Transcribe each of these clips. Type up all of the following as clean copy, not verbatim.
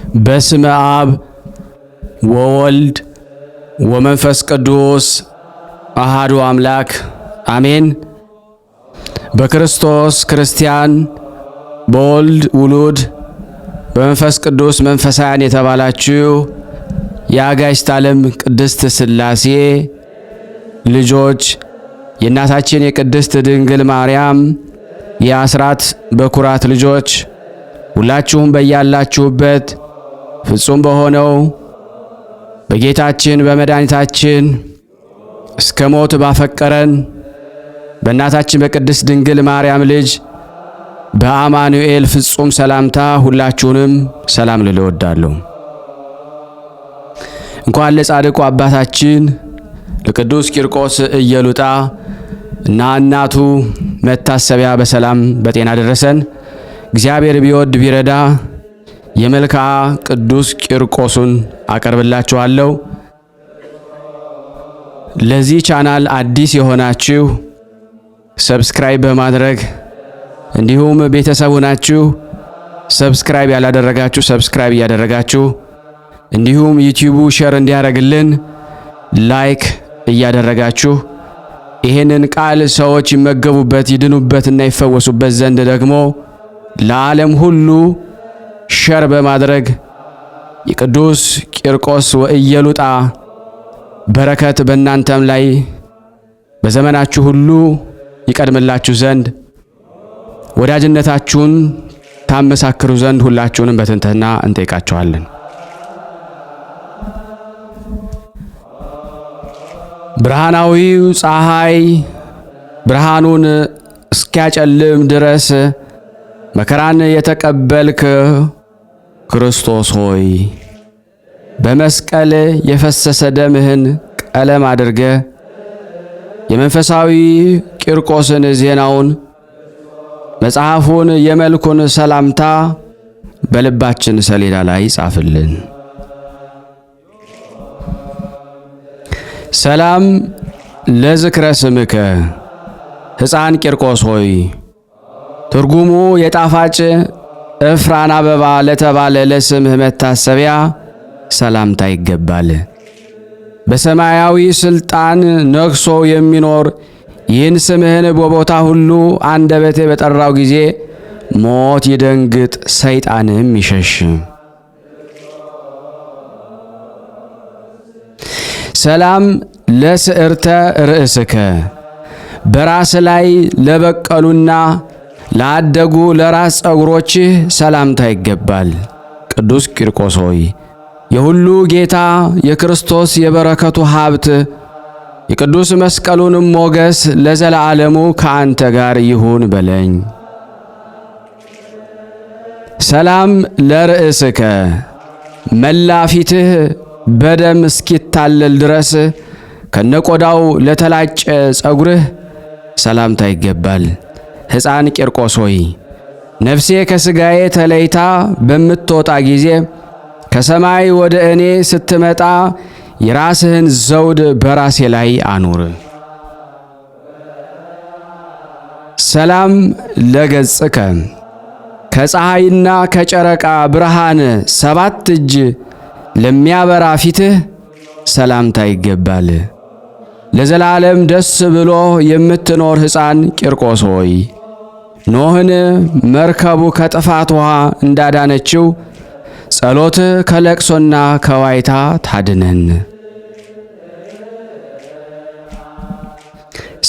በስመ አብ ወወልድ ወመንፈስ ቅዱስ አሃዱ አምላክ አሜን። በክርስቶስ ክርስቲያን፣ በወልድ ውሉድ፣ በመንፈስ ቅዱስ መንፈሳውያን የተባላችሁ የአጋዕዝተ ዓለም ቅድስት ሥላሴ ልጆች የእናታችን የቅድስት ድንግል ማርያም የአስራት በኩራት ልጆች ሁላችሁም በያላችሁበት ፍጹም በሆነው በጌታችን በመድኃኒታችን እስከ ሞት ባፈቀረን በእናታችን በቅድስት ድንግል ማርያም ልጅ በአማኑኤል ፍጹም ሰላምታ ሁላችሁንም ሰላም ልል እወዳለሁ። እንኳን ለጻድቁ አባታችን ለቅዱስ ቂርቆስ ኢየሉጣ እና እናቱ መታሰቢያ በሰላም በጤና ደረሰን። እግዚአብሔር ቢወድ ቢረዳ የመልክዓ ቅዱስ ቂርቆስን አቀርብላችኋለሁ። ለዚህ ቻናል አዲስ የሆናችሁ ሰብስክራይብ በማድረግ እንዲሁም ቤተሰቡ ናችሁ ሰብስክራይብ ያላደረጋችሁ ሰብስክራይብ እያደረጋችሁ እንዲሁም ዩቲዩቡ ሼር እንዲያደርግልን ላይክ እያደረጋችሁ ይሄንን ቃል ሰዎች ይመገቡበት ይድኑበትና ይፈወሱበት ዘንድ ደግሞ ለዓለም ሁሉ ሼር በማድረግ የቅዱስ ቂርቆስ ወኢየሉጣ በረከት በእናንተም ላይ በዘመናችሁ ሁሉ ይቀድምላችሁ ዘንድ ወዳጅነታችሁን ታመሳክሩ ዘንድ ሁላችሁንም በትህትና እንጠይቃችኋለን። ብርሃናዊው ፀሐይ ብርሃኑን እስኪያጨልም ድረስ መከራን የተቀበልክ ክርስቶስ ሆይ በመስቀል የፈሰሰ ደምህን ቀለም አድርገ የመንፈሳዊ ቂርቆስን ዜናውን መጽሐፉን የመልኩን ሰላምታ በልባችን ሰሌዳ ላይ ጻፍልን። ሰላም ለዝክረ ስምከ ሕፃን ቂርቆስ ሆይ ትርጉሙ የጣፋጭ እፍራን አበባ ለተባለ ለስምህ መታሰቢያ ሰላምታ ይገባል። በሰማያዊ ስልጣን ነግሶ የሚኖር ይህን ስምህን በቦታ ሁሉ አንደበቴ በጠራው ጊዜ ሞት ይደንግጥ፣ ሰይጣንም ይሸሽ። ሰላም ለስዕርተ ርእስከ በራስ ላይ ለበቀሉና ላደጉ ለራስ ጸጉሮችህ ሰላምታ ይገባል። ቅዱስ ቂርቆስ ሆይ የሁሉ ጌታ የክርስቶስ የበረከቱ ሀብት የቅዱስ መስቀሉንም ሞገስ ለዘላለሙ ከአንተ ጋር ይሁን በለኝ። ሰላም ለርእስከ መላ ፊትህ በደም እስኪታለል ድረስ ከነቆዳው ለተላጨ ጸጉርህ ሰላምታ ይገባል። ሕፃን ቂርቆስ ሆይ ነፍሴ ከሥጋዬ ተለይታ በምትወጣ ጊዜ ከሰማይ ወደ እኔ ስትመጣ የራስህን ዘውድ በራሴ ላይ አኑር። ሰላም ለገጽከ ከፀሐይና ከጨረቃ ብርሃን 7 እጅ ለሚያበራ ፊትህ ሰላምታ ይገባል። ለዘላለም ደስ ብሎ የምትኖር ሕፃን ቂርቆስ ሆይ ኖህን መርከቡ ከጥፋት ውሃ እንዳዳነችው ጸሎትህ ከለቅሶና ከዋይታ ታድነን።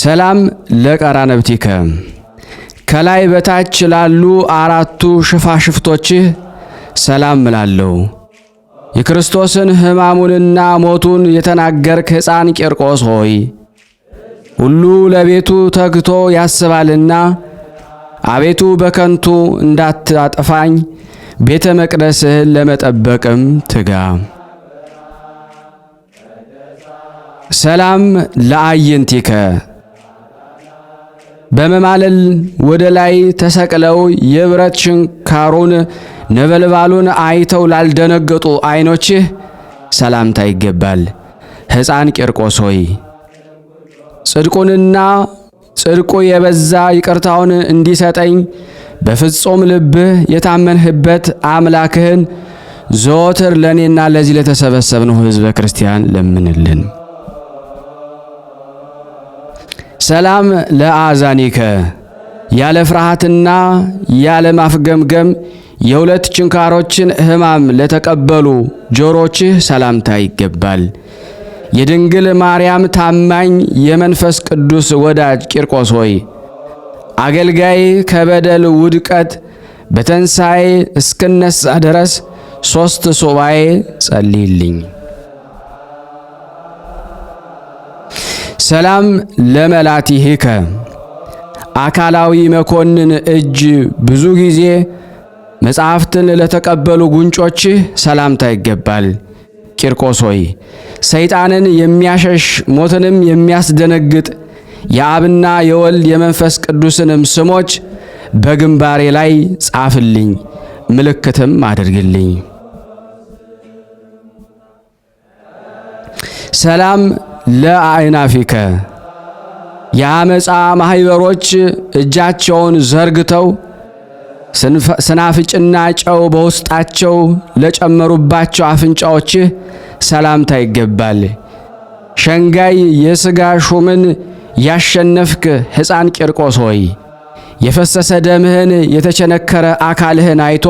ሰላም ለቀራነብቲከ ከላይ በታች ላሉ 4ቱ ሽፋሽፍቶችህ ሰላም እላለሁ። የክርስቶስን ሕማሙንና ሞቱን የተናገርክ ሕፃን ቂርቆስ ሆይ ሁሉ ለቤቱ ተግቶ ያስባልና አቤቱ በከንቱ እንዳታጠፋኝ ቤተ መቅደስህን ለመጠበቅም ትጋ። ሰላም ለአዕይንቲከ በመማለል ወደ ላይ ተሰቅለው የብረት ችንካሩን ነበልባሉን አይተው ላልደነገጡ ዓይኖችህ ሰላምታ ይገባል። ሕፃን ቂርቆስ ሆይ ጽድቁንና ጽድቁ የበዛ ይቅርታውን እንዲሰጠኝ በፍጹም ልብህ የታመንህበት አምላክህን ዘወትር ለኔና ለዚህ ለተሰበሰብነው ሕዝበ ክርስቲያን ለምንልን። ሰላም ለአዛኒከ ያለ ፍርሃትና ያለ ማፍገምገም የሁለት ችንካሮችን ሕማም ለተቀበሉ ጆሮችህ ሰላምታ ይገባል። የድንግል ማርያም ታማኝ የመንፈስ ቅዱስ ወዳጅ ቂርቆስ ሆይ አገልጋይ ከበደል ውድቀት በተንሳኤ እስክነሳ ድረስ 3 ሱባኤ ጸልይልኝ። ሰላም ለመላቲሂከ አካላዊ መኮንን እጅ ብዙ ጊዜ መጻሕፍትን ለተቀበሉ ጉንጮችህ ሰላምታ ይገባል። ቂርቆስ ሆይ ሰይጣንን የሚያሸሽ ሞትንም የሚያስደነግጥ የአብና የወልድ የመንፈስ ቅዱስንም ስሞች በግንባሬ ላይ ጻፍልኝ፣ ምልክትም አድርግልኝ። ሰላም ለአዕናፊከ የአመፃ ማህበሮች እጃቸውን ዘርግተው ስናፍጭና ጨው በውስጣቸው ለጨመሩባቸው አፍንጫዎችህ ሰላምታ ይገባል። ሸንጋይ የሥጋ ሹምን ያሸነፍክ ሕፃን ቂርቆስ ሆይ የፈሰሰ ደምህን የተቸነከረ አካልህን አይቶ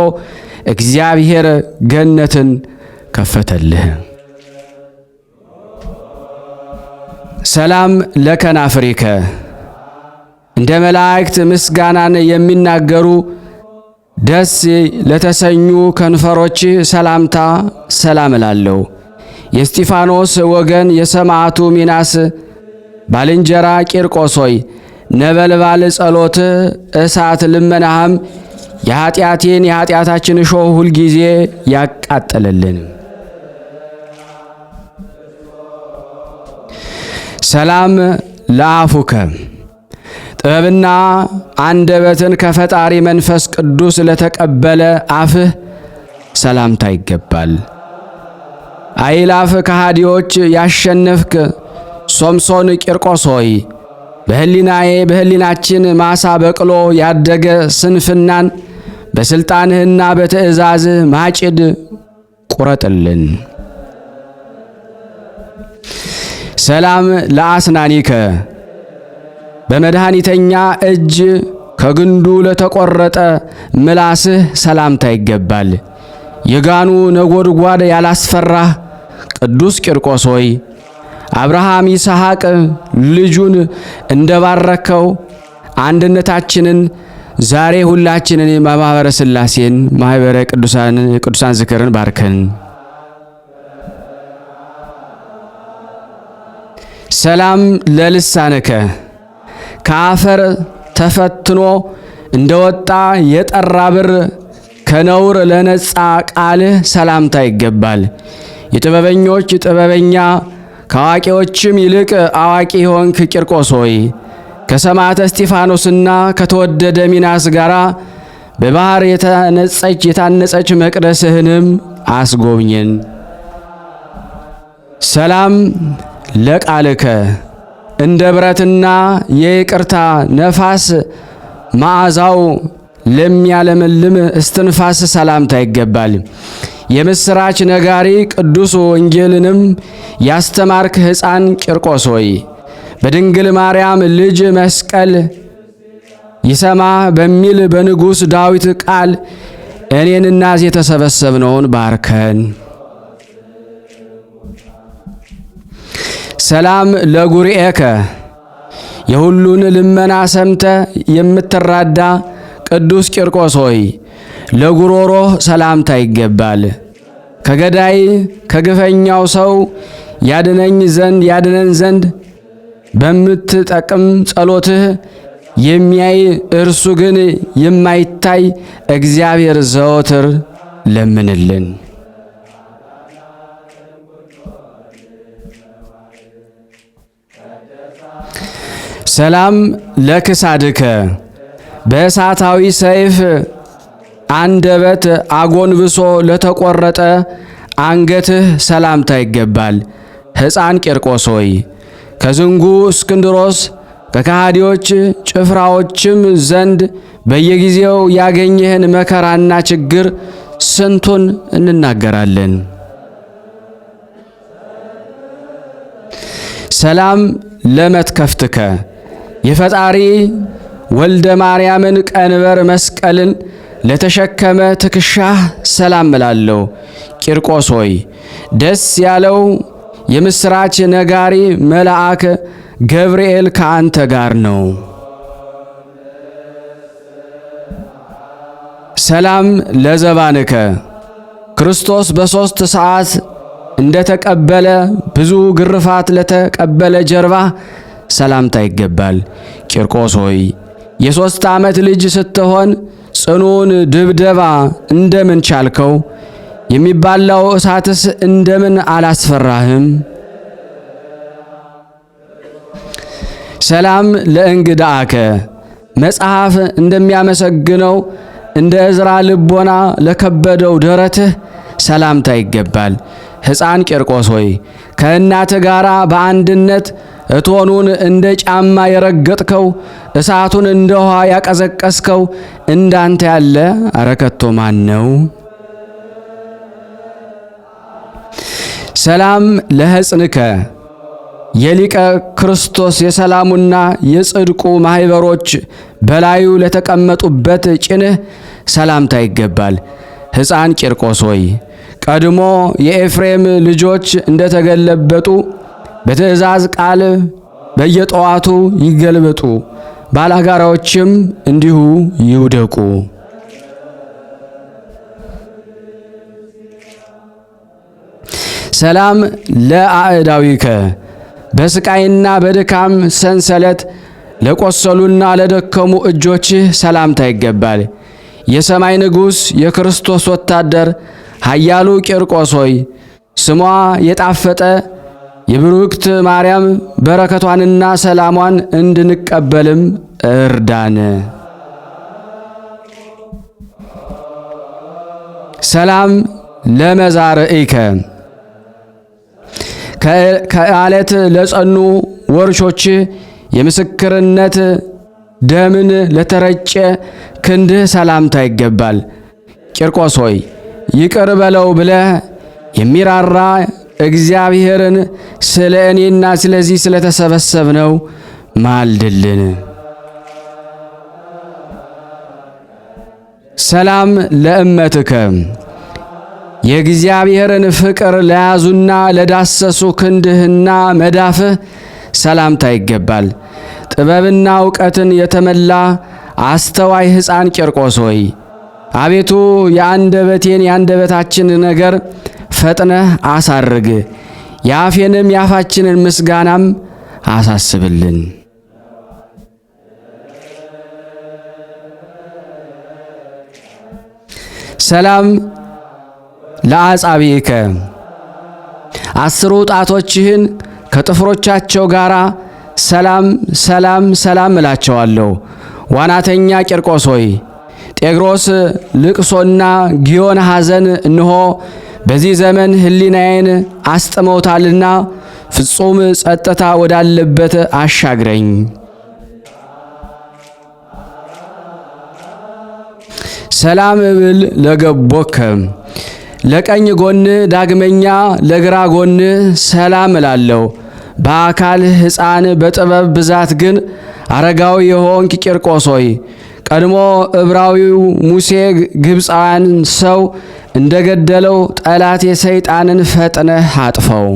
እግዚአብሔር ገነትን ከፈተልህ። ሰላም ለከናፍሪከ እንደ መላእክት ምስጋናን የሚናገሩ ደስ ለተሰኙ ከንፈሮች ሰላምታ ሰላም እላለሁ። የእስጢፋኖስ ወገን የሰማዕቱ ሚናስ ባልንጀራ ቂርቆስ ሆይ ነበልባል ጸሎት እሳት ልመናህም የኃጢአቴን የኃጢአታችን እሾህ ሁልጊዜ ያቃጥልልን። ሰላም ለአፉከ ጥበብና አንደበትን ከፈጣሪ መንፈስ ቅዱስ ለተቀበለ አፍህ ሰላምታ ይገባል። አይላፍ ከሃዲዎች ያሸነፍክ ሶምሶን ቂርቆስ ሆይ በህሊናችን ማሳ በቅሎ ያደገ ስንፍናን በስልጣንህና በትእዛዝህ ማጭድ ቁረጥልን። ሰላም ለአስናኒከ በመድኃኒተኛ እጅ ከግንዱ ለተቆረጠ ምላስህ ሰላምታ ይገባል። የጋኑ ነጎድጓድ ያላስፈራህ ቅዱስ ቂርቆስ ሆይ አብርሃም ይስሐቅ ልጁን እንደባረከው አንድነታችንን ዛሬ ሁላችንን ማኅበረ ሥላሴን ማኅበረ ቅዱሳን ዝክርን ባርከን። ሰላም ለልሳንከ ከአፈር ተፈትኖ እንደወጣ የጠራ ብር ከነውር ለነጻ ቃልህ ሰላምታ ይገባል። የጥበበኞች ጥበበኛ ከአዋቂዎችም ይልቅ አዋቂ ሆንክ ቂርቆስ ሆይ ከሰማዕተ እስጢፋኖስና ከተወደደ ሚናስ ጋር በባህር የታነጸች መቅደስህንም አስጎብኘን። ሰላም ለቃልከ እንደ ብረትና የይቅርታ ነፋስ መዓዛው ለሚያለመልም እስትንፋስ ሰላምታ ይገባል። የምስራች ነጋሪ ቅዱስ ወንጌልንም ያስተማርክ ሕፃን ቂርቆስ ሆይ በድንግል ማርያም ልጅ መስቀል ይሰማ በሚል በንጉሥ ዳዊት ቃል እኔንና የተሰበሰብነውን ባርከን። ሰላም ለጉርኤከ የሁሉን ልመና ሰምተ የምትራዳ ቅዱስ ቂርቆስ ሆይ ለጉሮሮህ ሰላምታ ይገባል። ከገዳይ ከግፈኛው ሰው ያድነን ዘንድ በምትጠቅም ጸሎትህ የሚያይ እርሱ ግን የማይታይ እግዚአብሔር ዘወትር ለምንልን። ሰላም ለክሳድከ በእሳታዊ ሰይፍ አንደበት አጎንብሶ ለተቆረጠ አንገትህ ሰላምታ ይገባል። ሕፃን ቂርቆስ ሆይ ከዝንጉ እስክንድሮስ ከከሃዲዎች ጭፍራዎችም ዘንድ በየጊዜው ያገኘህን መከራና ችግር ስንቱን እንናገራለን። ሰላም ለመትከፍትከ የፈጣሪ ወልደ ማርያምን ቀንበር መስቀልን ለተሸከመ ትከሻህ ሰላም እላለሁ። ቂርቆስ ሆይ ደስ ያለው የምስራች ነጋሪ መልአክ ገብርኤል ከአንተ ጋር ነው። ሰላም ለዘባንከ ክርስቶስ በሦስት ሰዓት እንደተቀበለ ብዙ ግርፋት ለተቀበለ ጀርባ ሰላምታ ይገባል። ቂርቆስ ሆይ የ3 ዓመት ልጅ ስትሆን ጽኑን ድብደባ እንደምን ቻልከው? የሚባላው እሳትስ እንደምን አላስፈራህም? ሰላም ለእንግዳአከ መጽሐፍ እንደሚያመሰግነው እንደ ዕዝራ ልቦና ለከበደው ደረትህ ሰላምታ ይገባል። ሕፃን ቂርቆስ ሆይ ከእናትህ ጋር በአንድነት እቶኑን እንደ ጫማ የረገጥከው እሳቱን እንደ ውሃ ያቀዘቀስከው እንዳንተ ያለ አረከቶ ማን ነው? ሰላም ለሕፅንከ የሊቀ ክርስቶስ የሰላሙና የጽድቁ ማኅበሮች በላዩ ለተቀመጡበት ጭንህ ሰላምታ ይገባል። ሕፃን ቂርቆስ ሆይ ቀድሞ የኤፍሬም ልጆች እንደተገለበጡ በትእዛዝ ቃል በየጠዋቱ ይገልበጡ፣ ባላጋራዎችም እንዲሁ ይውደቁ። ሰላም ለአዕዳዊከ በስቃይና በድካም ሰንሰለት ለቆሰሉና ለደከሙ እጆችህ ሰላምታ ይገባል። የሰማይ ንጉሥ የክርስቶስ ወታደር ኃያሉ ቂርቆስ ሆይ ስሟ የጣፈጠ የብሩክት ማርያም በረከቷንና ሰላሟን እንድንቀበልም እርዳን። ሰላም ለመዛርኢከ ከአለት ለጸኑ ወርቾች የምስክርነት ደምን ለተረጨ ክንድህ ሰላምታ ይገባል። ቂርቆስ ሆይ ይቅር በለው ብለህ የሚራራ እግዚአብሔርን ስለ እኔና ስለዚህ ስለተሰበሰብነው ማልድልን። ሰላም ለእመትከ የእግዚአብሔርን ፍቅር ለያዙና ለዳሰሱ ክንድህና መዳፍህ ሰላምታ ይገባል። ጥበብና ዕውቀትን የተመላ አስተዋይ ሕፃን ቂርቆስ ሆይ አቤቱ የአንደበታችን ነገር ፈጥነህ አሳርግ፣ የአፌንም የአፋችንን ምስጋናም አሳስብልን። ሰላም ለአጻብዒከ 10 ጣቶችህን ከጥፍሮቻቸው ጋር ሰላም ሰላም ሰላም እላቸዋለሁ። ዋናተኛ ቂርቆስ ሆይ ጤግሮስ ልቅሶና ጊዮን ሐዘን እንሆ በዚህ ዘመን ሕሊናዬን አስጥመውታልና ፍጹም ጸጥታ ወዳለበት አሻግረኝ። ሰላም ብል ለገቦከ ለቀኝ ጎን ዳግመኛ ለግራ ጎን ሰላም እላለሁ። በአካል ሕፃን በጥበብ ብዛት ግን አረጋዊ የሆንክ ቂርቆስ ሆይ ቀድሞ ዕብራዊው ሙሴ ግብፃውያን ሰው እንደገደለው ጠላት የሰይጣንን ፈጥነህ አጥፈው።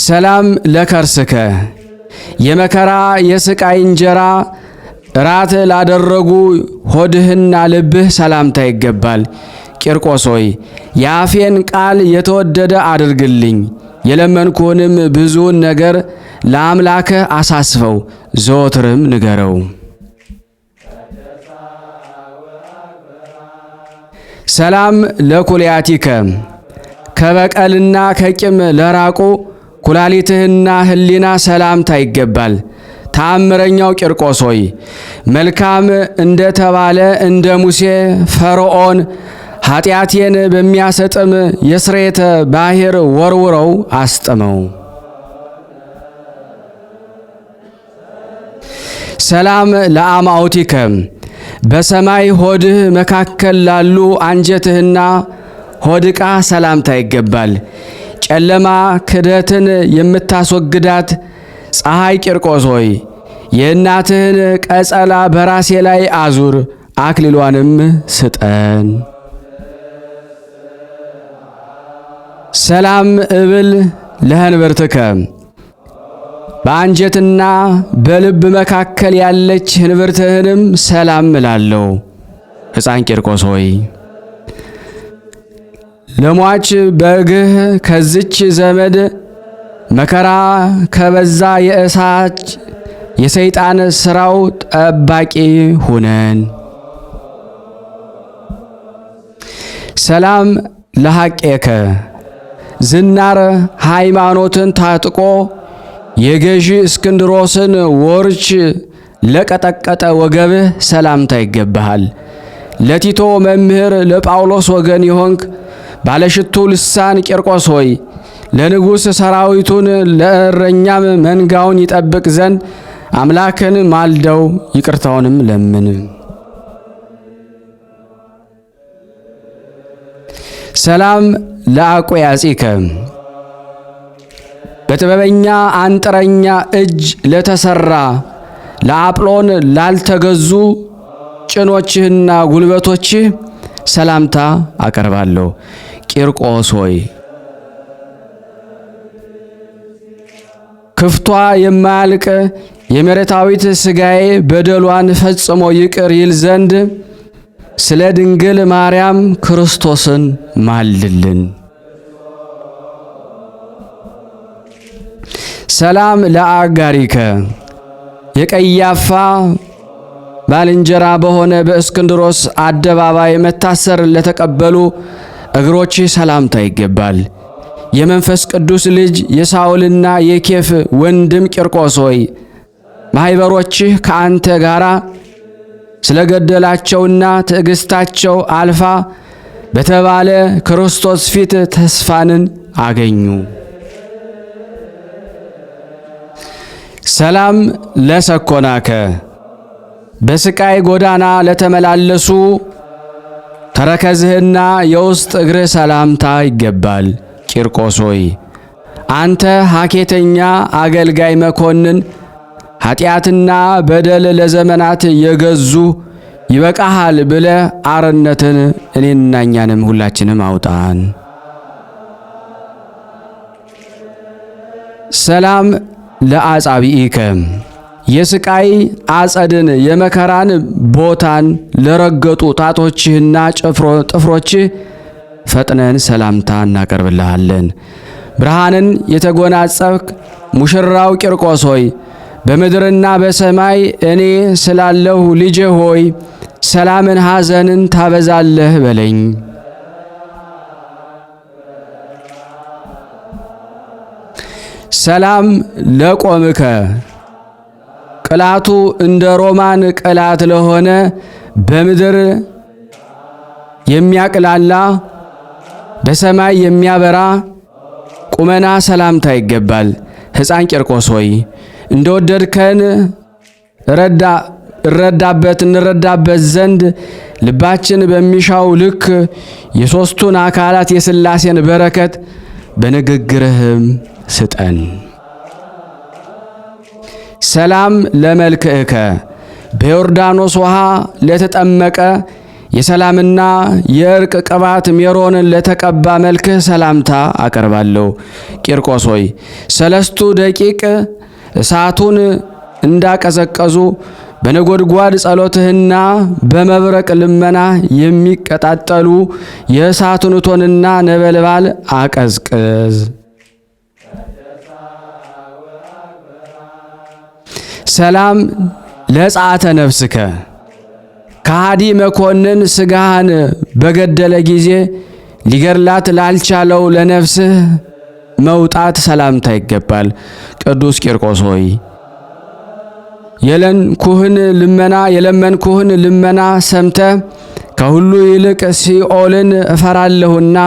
ሰላም ለከርስከ የመከራ የስቃይ እንጀራ ራት ላደረጉ ሆድህና ልብህ ሰላምታ ይገባል። ቂርቆስ ሆይ የአፌን ቃል የተወደደ አድርግልኝ፣ የለመንኩህንም ብዙውን ነገር ለአምላክህ አሳስበው፣ ዘወትርም ንገረው። ሰላም ለኩልያቲከ ከበቀልና ከቂም ለራቁ ኩላሊትህና ሕሊና ሰላምታ ይገባል። ተአምረኛው ቂርቆስ ሆይ መልካም እንደተባለ እንደ ሙሴ ፈርዖን ኃጢአቴን በሚያሰጥም የስሬተ ባሕር ወርውረው አስጥመው። ሰላም ለአማውቲከ በሰማይ ሆድህ መካከል ላሉ አንጀትህና ሆድቃ ሰላምታ ይገባል። ጨለማ ክደትን የምታስወግዳት ፀሐይ ቂርቆስ ሆይ የእናትህን ቀጸላ በራሴ ላይ አዙር፣ አክሊሏንም ስጠን። ሰላም እብል ለህንብርትከ በአንጀትና በልብ መካከል ያለች ህንብርትህንም ሰላም እላለሁ። ሕፃን ቂርቆስ ሆይ ለሟች በግህ ከዝች ዘመድ መከራ ከበዛ የእሳት የሰይጣን ሥራው ጠባቂ ሁነን። ሰላም ለሐቄከ ዝናር ሃይማኖትን ታጥቆ የገዢ እስክንድሮስን ወርች ለቀጠቀጠ ወገብህ ሰላምታ ይገባሃል። ለቲቶ መምህር ለጳውሎስ ወገን የሆንክ ባለሽቱ ልሳን ቂርቆስ ሆይ ለንጉሥ ሰራዊቱን ለእረኛም መንጋውን ይጠብቅ ዘንድ አምላክን ማልደው ይቅርታውንም ለምን። ሰላም ለአቆያጺከ በጥበበኛ አንጥረኛ እጅ ለተሰራ ለአጵሎን ላልተገዙ ጭኖችህና ጉልበቶችህ ሰላምታ አቀርባለሁ። ቂርቆስ ሆይ ክፍቷ የማያልቅ የመሬታዊት ሥጋዬ በደሏን ፈጽሞ ይቅር ይል ዘንድ ስለ ድንግል ማርያም ክርስቶስን ማልልን። ሰላም ለአጋሪከ የቀያፋ ባልንጀራ በሆነ በእስክንድሮስ አደባባይ መታሰር ለተቀበሉ እግሮችህ ሰላምታ ይገባል። የመንፈስ ቅዱስ ልጅ የሳውልና የኬፍ ወንድም ቂርቆስ ሆይ ማኅበሮችህ ከአንተ ጋር ስለገደላቸውና ትዕግስታቸው አልፋ በተባለ ክርስቶስ ፊት ተስፋንን አገኙ። ሰላም ለሰኮናከ በስቃይ ጎዳና ለተመላለሱ ተረከዝህና የውስጥ እግርህ ሰላምታ ይገባል። ቂርቆስ ሆይ አንተ ሐኬተኛ አገልጋይ መኮንን ኃጢአትና በደል ለዘመናት የገዙ ይበቃሃል ብለ አርነትን እኔና እኛንም ሁላችንም አውጣን። ሰላም ለአጻብኢከ የስቃይ አጸድን የመከራን ቦታን ለረገጡ ጣቶችህና ጥፍሮችህ ፈጥነን ሰላምታ እናቀርብልሃለን። ብርሃንን የተጎናጸፍክ ሙሽራው ቂርቆስ ሆይ በምድርና በሰማይ እኔ ስላለሁ ልጄ ሆይ ሰላምን ሐዘንን ታበዛለህ በለኝ። ሰላም ለቆምከ ቅላቱ እንደ ሮማን ቅላት ለሆነ በምድር የሚያቅላላ በሰማይ የሚያበራ ቁመና ሰላምታ ይገባል። ሕፃን ቂርቆስ ሆይ እንደወደድከን እንረዳበት ዘንድ ልባችን በሚሻው ልክ የሦስቱን አካላት የሥላሴን በረከት በንግግርህም ስጠን። ሰላም ለመልክዕከ በዮርዳኖስ ውሃ ለተጠመቀ የሰላምና የእርቅ ቅባት ሜሮንን ለተቀባ መልክህ ሰላምታ አቀርባለሁ። ቂርቆስ ሆይ ሰለስቱ ደቂቅ እሳቱን እንዳቀዘቀዙ በነጎድጓድ ጸሎትህና በመብረቅ ልመና የሚቀጣጠሉ የእሳቱን እቶንና ነበልባል አቀዝቅዝ። ሰላም ለጸአተ ነፍስከ ከሃዲ መኮንን ሥጋህን በገደለ ጊዜ ሊገድላት ላልቻለው ለነፍስህ መውጣት ሰላምታ ይገባል። ቅዱስ ቂርቆስ ሆይ የለመንኩህን ልመና ሰምተ ከሁሉ ይልቅ ሲኦልን እፈራለሁና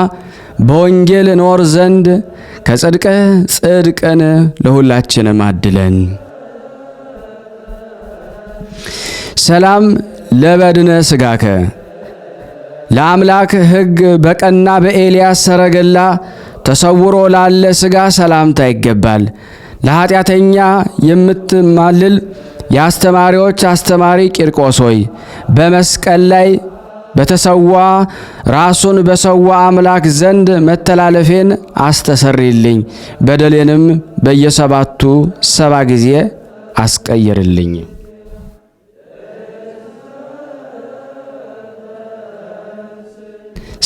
በወንጌል ኖር ዘንድ ከጽድቅህ ጽድቅን ለሁላችንም አድለን። ሰላም ለበድነ ሥጋከ ለአምላክ ሕግ በቀና በኤልያስ ሰረገላ ተሰውሮ ላለ ሥጋ ሰላምታ ይገባል። ለኃጢአተኛ የምትማልል የአስተማሪዎች አስተማሪ ቂርቆስ ሆይ በመስቀል ላይ በተሰዋ ራሱን በሰዋ አምላክ ዘንድ መተላለፌን አስተሰርይልኝ፣ በደሌንም በየሰባቱ 7 ጊዜ አስቀይርልኝ።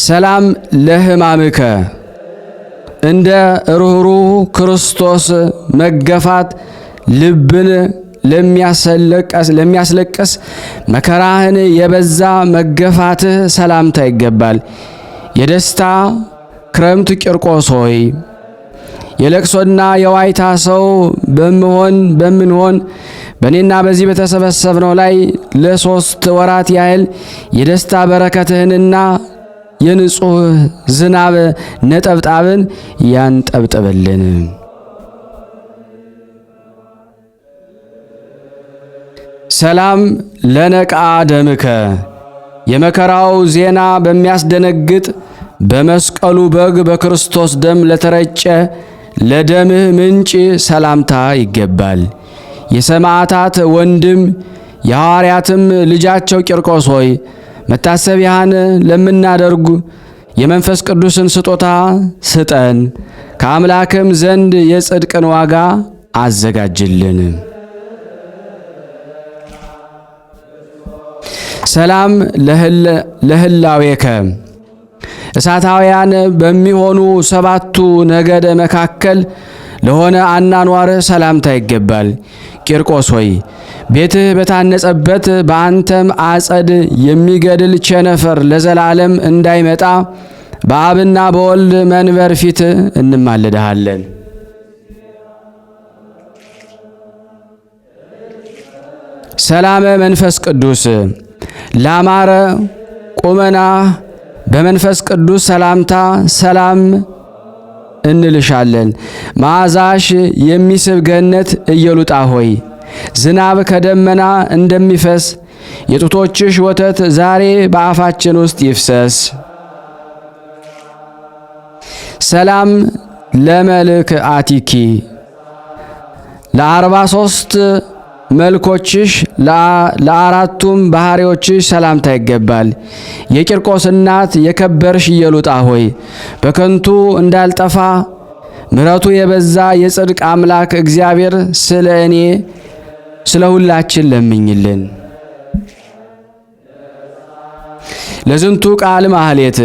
ሰላም ለሕማምከ እንደ ርኅሩህ ክርስቶስ መገፋት ልብን ለሚያስለቅስ መከራህን የበዛ መገፋትህ ሰላምታ ይገባል። የደስታ ክረምት ቂርቆስ ሆይ የለቅሶና የዋይታ ሰው በምንሆን በእኔና በዚህ በተሰበሰብነው ላይ ለ3 ወራት ያህል የደስታ በረከትህንና የንጹሕ ዝናብ ነጠብጣብን ያንጠብጥብልን። ሰላም ለነቃ ደምከ የመከራው ዜና በሚያስደነግጥ በመስቀሉ በግ በክርስቶስ ደም ለተረጨ ለደምህ ምንጭ ሰላምታ ይገባል። የሰማዕታት ወንድም የሐዋርያትም ልጃቸው ቂርቆስ ሆይ መታሰቢያህን ለምናደርጉ የመንፈስ ቅዱስን ስጦታ ስጠን፣ ከአምላክም ዘንድ የጽድቅን ዋጋ አዘጋጅልን። ሰላም ለህላዌከ እሳታውያን በሚሆኑ 7ቱ ነገደ መካከል ለሆነ አናኗርህ ሰላምታ ይገባል። ቂርቆስ ሆይ ቤትህ በታነጸበት በአንተም አጸድ የሚገድል ቸነፈር ለዘላለም እንዳይመጣ በአብና በወልድ መንበር ፊት እንማልድሃለን። ሰላም መንፈስ ቅዱስ ላማረ ቁመና በመንፈስ ቅዱስ ሰላምታ ሰላም እንልሻለን። መዓዛሽ የሚስብ ገነት ኢየሉጣ ሆይ ዝናብ ከደመና እንደሚፈስ የጡቶችሽ ወተት ዛሬ በአፋችን ውስጥ ይፍሰስ። ሰላም ለመልክ አቲኪ ለ43 መልኮችሽ ለአራቱም ባህሪዎችሽ ሰላምታ ይገባል። የቂርቆስ እናት የከበርሽ ኢየሉጣ ሆይ በከንቱ እንዳልጠፋ ምሕረቱ የበዛ የጽድቅ አምላክ እግዚአብሔር ስለ እኔ ስለ ሁላችን ለምኝልን። ለዝንቱ ቃል ማህሌት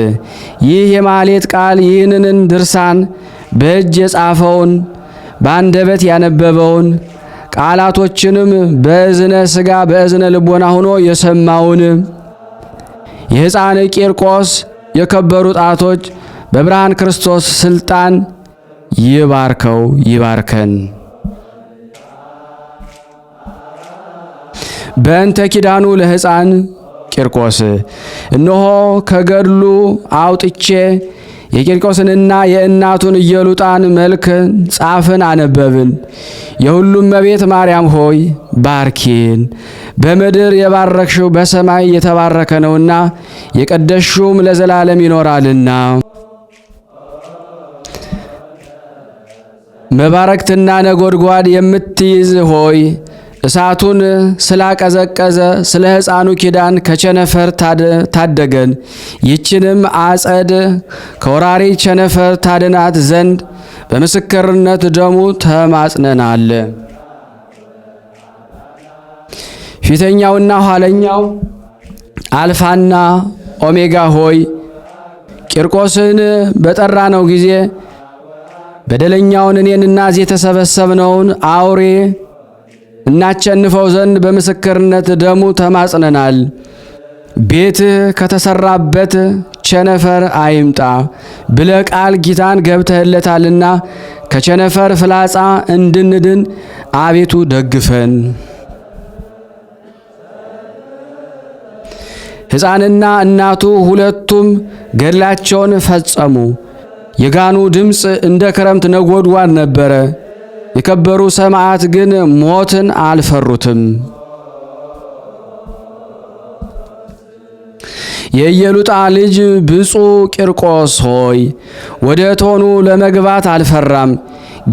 ይህ የማህሌት ቃል ይህንን ድርሳን በእጅ የጻፈውን በአንደበት ያነበበውን ቃላቶችንም በእዝነ ሥጋ በእዝነ ልቦና ሆኖ የሰማውን የሕፃን ቂርቆስ የከበሩ ጣቶች በብርሃን ክርስቶስ ስልጣን ይባርከው ይባርከን። በእንተ ኪዳኑ ለሕፃን ቂርቆስ እነሆ ከገድሉ አውጥቼ የቂርቆስንና የእናቱን ኢየሉጣን መልክ ጻፍን አነበብን። የሁሉም እመቤት ማርያም ሆይ ባርኪን። በምድር የባረክሽው በሰማይ የተባረከ ነውና የቀደስሽውም ለዘላለም ይኖራልና። መባረክትና ነጎድጓድ የምትይዝ ሆይ እሳቱን ስላቀዘቀዘ ስለ ሕፃኑ ኪዳን ከቸነፈር ታደገን። ይችንም አጸድ ከወራሪ ቸነፈር ታድናት ዘንድ በምስክርነት ደሙ ተማጽነናል። ፊተኛውና ኋለኛው አልፋና ኦሜጋ ሆይ ቂርቆስን በጠራነው ጊዜ በደለኛውን እኔንና እዚህ የተሰበሰብነውን አውሬ እናቸንፈው ዘንድ በምስክርነት ደሙ ተማጽነናል። ቤትህ ከተሰራበት ቸነፈር አይምጣ ብለ ቃል ኪዳን ገብተህለታልና ከቸነፈር ፍላጻ እንድንድን አቤቱ ደግፈን። ሕፃንና እናቱ ሁለቱም ገድላቸውን ፈጸሙ። የጋኑ ድምፅ እንደ ክረምት ነጎድጓድ ነበረ። የከበሩ ሰማዕት ግን ሞትን አልፈሩትም። የኢየሉጣ ልጅ ብፁዕ ቂርቆስ ሆይ ወደ እቶኑ ለመግባት አልፈራም።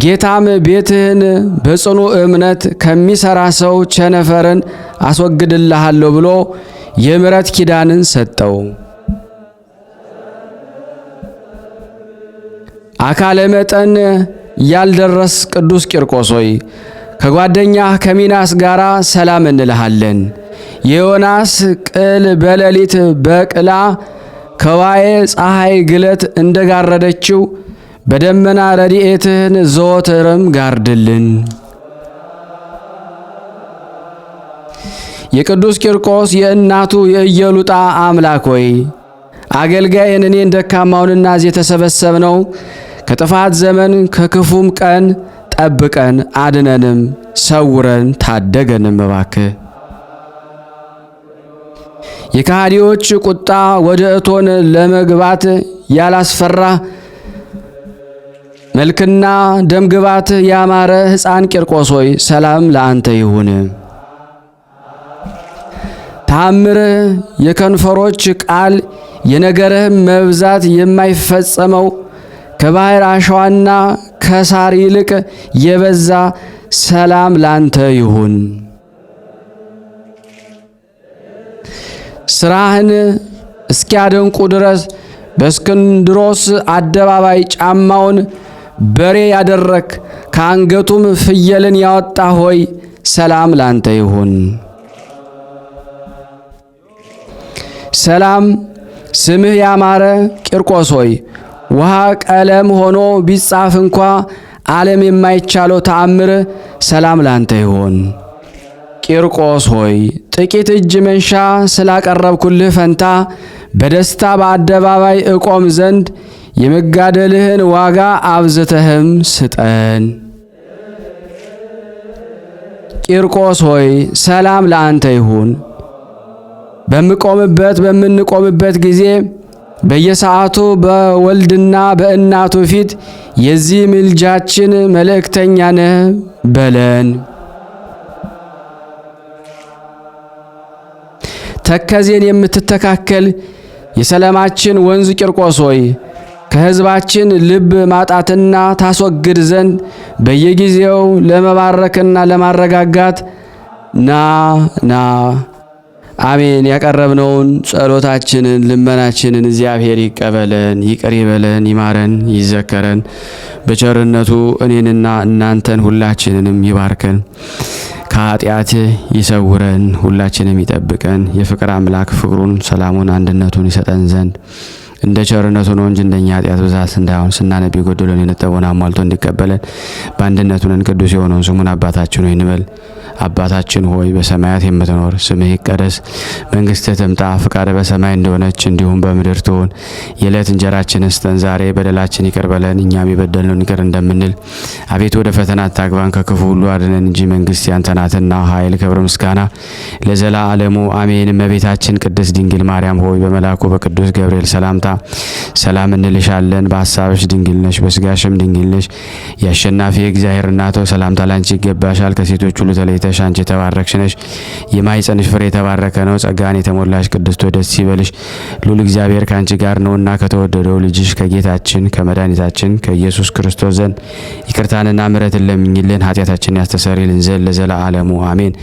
ጌታም ቤትህን በጽኑ እምነት ከሚሰራ ሰው ቸነፈርን አስወግድልሃለሁ ብሎ የምሕረት ኪዳንን ሰጠው። አካለ መጠን ያልደረስ ቅዱስ ቂርቆስ ሆይ ከጓደኛህ ከሚናስ ጋር ሰላም እንልሃለን። የዮናስ ቅል በሌሊት በቅላ ከዋዬ ፀሐይ ግለት እንደጋረደችው በደመና ረድኤትህን ዘወትርም ጋርድልን። የቅዱስ ቂርቆስ የእናቱ የኢየሉጣ አምላክ ሆይ አገልጋይን እኔን ደካማውንና እዚህ የተሰበሰብነው ከጥፋት ዘመን ከክፉም ቀን ጠብቀን አድነንም ሰውረን ታደገንም እባክህ። የካህዲዎች ቁጣ ወደ እቶን ለመግባት ያላስፈራ መልክና ደምግባት ያማረ ሕፃን ቂርቆስ ሆይ ሰላም ለአንተ ይሁን። ተአምርህ የከንፈሮች ቃል የነገርህም መብዛት የማይፈጸመው ከባሕር አሸዋና ከሳር ይልቅ የበዛ ሰላም ላንተ ይሁን። ስራህን እስኪያደንቁ ድረስ በእስክንድሮስ አደባባይ ጫማውን በሬ ያደረክ ከአንገቱም ፍየልን ያወጣ ሆይ ሰላም ላንተ ይሁን። ሰላም ስምህ ያማረ ቂርቆስ ሆይ ውሃ ቀለም ሆኖ ቢጻፍ እንኳ ዓለም የማይቻለው ተአምር ሰላም ላንተ ይሁን። ቂርቆስ ሆይ ጥቂት እጅ መንሻ ስላቀረብኩልህ ፈንታ በደስታ በአደባባይ እቆም ዘንድ የመጋደልህን ዋጋ አብዝተህም ስጠን። ቂርቆስ ሆይ ሰላም ለአንተ ይሁን። በምንቆምበት ጊዜ በየሰዓቱ በወልድና በእናቱ ፊት የዚህ ምልጃችን መልእክተኛ ነህ በለን። ተከዜን የምትተካከል የሰላማችን ወንዝ ቂርቆስ ሆይ ከሕዝባችን ልብ ማጣትና ታስወግድ ዘንድ በየጊዜው ለመባረክና ለማረጋጋት ና አሜን። ያቀረብነውን ጸሎታችንን ልመናችንን እግዚአብሔር ይቀበለን፣ ይቅር ይበለን፣ ይማረን፣ ይዘከረን። በቸርነቱ እኔንና እናንተን ሁላችንንም ይባርከን፣ ከኃጢአት ይሰውረን፣ ሁላችንም ይጠብቀን። የፍቅር አምላክ ፍቅሩን፣ ሰላሙን፣ አንድነቱን ይሰጠን ዘንድ እንደ ቸርነቱ ነው እንጂ እንደኛ ኃጢአት ብዛት እንዳይሆን ስናነብ የጎደለን የነጠበውን አሟልቶ እንዲቀበለን በአንድነቱ ነን። ቅዱስ የሆነውን ስሙን አባታችን ሆይ እንበል። አባታችን ሆይ በሰማያት የምትኖር ስምህ ይቀደስ፣ መንግሥትህ ትምጣ፣ ፈቃድህ በሰማይ እንደሆነች እንዲሁም በምድር ትሁን። የዕለት እንጀራችንን ስጠን ዛሬ፣ በደላችን ይቅር በለን እኛም የበደልነውን ይቅር እንደምንል። አቤቱ ወደ ፈተና አታግባን ከክፉ ሁሉ አድነን እንጂ መንግሥት ያንተ ናትና ኃይል፣ ክብር፣ ምስጋና ለዘላለሙ አሜን። እመቤታችን ቅድስት ድንግል ማርያም ሆይ በመልአኩ በቅዱስ ገብርኤል ሰላምታ ሰላም እንልሻለን። በሐሳብሽ ድንግል ነሽ፣ በሥጋሽም ድንግል ነሽ። የአሸናፊ እግዚአብሔር እናት ሆይ ሰላምታ ላንቺ ይገባሻል። ከሴቶች ሁሉ ተለይተሽ አንቺ የተባረክሽ ነሽ፣ የማኅፀንሽ ፍሬ የተባረከ ነው። ጸጋን የተሞላሽ ቅድስት ሆይ ደስ ይበልሽ፣ ልዑል እግዚአብሔር ከአንቺ ጋር ነውና ከተወደደው ልጅሽ ከጌታችን ከመድኃኒታችን ከኢየሱስ ክርስቶስ ዘንድ ይቅርታንና ምሕረትን ለምኝልን ኃጢአታችንን ያስተሰርይልን ዘንድ ለዘላለሙ አሜን።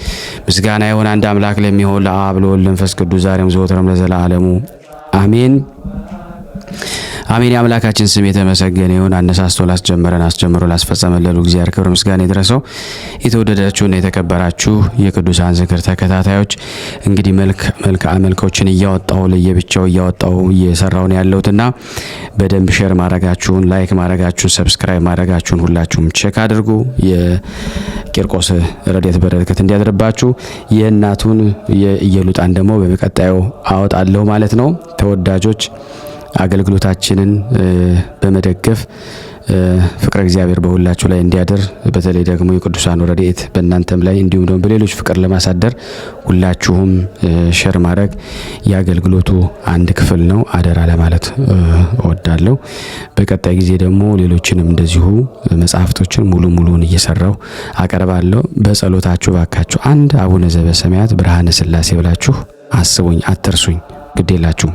ምስጋና ይሁን አንድ አምላክ ለሚሆን ለአብ ለወልድ ለመንፈስ ቅዱስ ዛሬም ዘወትርም ለዘላለሙ አሜን አሜን። የአምላካችን ስም የተመሰገነ ይሁን። አነሳስቶ ላስጀመረን አስጀምሮ ላስፈጸመን ለሉ እግዚአብሔር ክብር ምስጋና ይድረሰው። የተወደዳችሁና የተከበራችሁ የቅዱሳን ዝክር ተከታታዮች እንግዲህ መልኮችን እያወጣው ለየብቻው እያወጣው እየሰራው ነው ያለውትና በደንብ ሼር ማድረጋችሁን፣ ላይክ ማድረጋችሁን፣ ሰብስክራይብ ማድረጋችሁን ሁላችሁም ቼክ አድርጉ። የቂርቆስ ረድኤት በረከት እንዲያድርባችሁ። የእናቱን የኢየሉጣን ደግሞ በመቀጣዩ አወጣለሁ ማለት ነው። ተወዳጆች አገልግሎታችንን በመደገፍ ፍቅረ እግዚአብሔር በሁላችሁ ላይ እንዲያድር በተለይ ደግሞ የቅዱሳን ረድኤት በእናንተም ላይ እንዲሁም ደግሞ በሌሎች ፍቅር ለማሳደር ሁላችሁም ሼር ማድረግ የአገልግሎቱ አንድ ክፍል ነው። አደራ ለማለት እወዳለሁ። በቀጣይ ጊዜ ደግሞ ሌሎችንም እንደዚሁ መጽሐፍቶችን ሙሉን እየሰራው አቀርባለሁ። በጸሎታችሁ ባካችሁ አንድ አቡነ ዘበሰማያት ብርሃነ ሥላሴ ብላችሁ አስቡኝ፣ አትርሱኝ፣ ግዴላችሁ።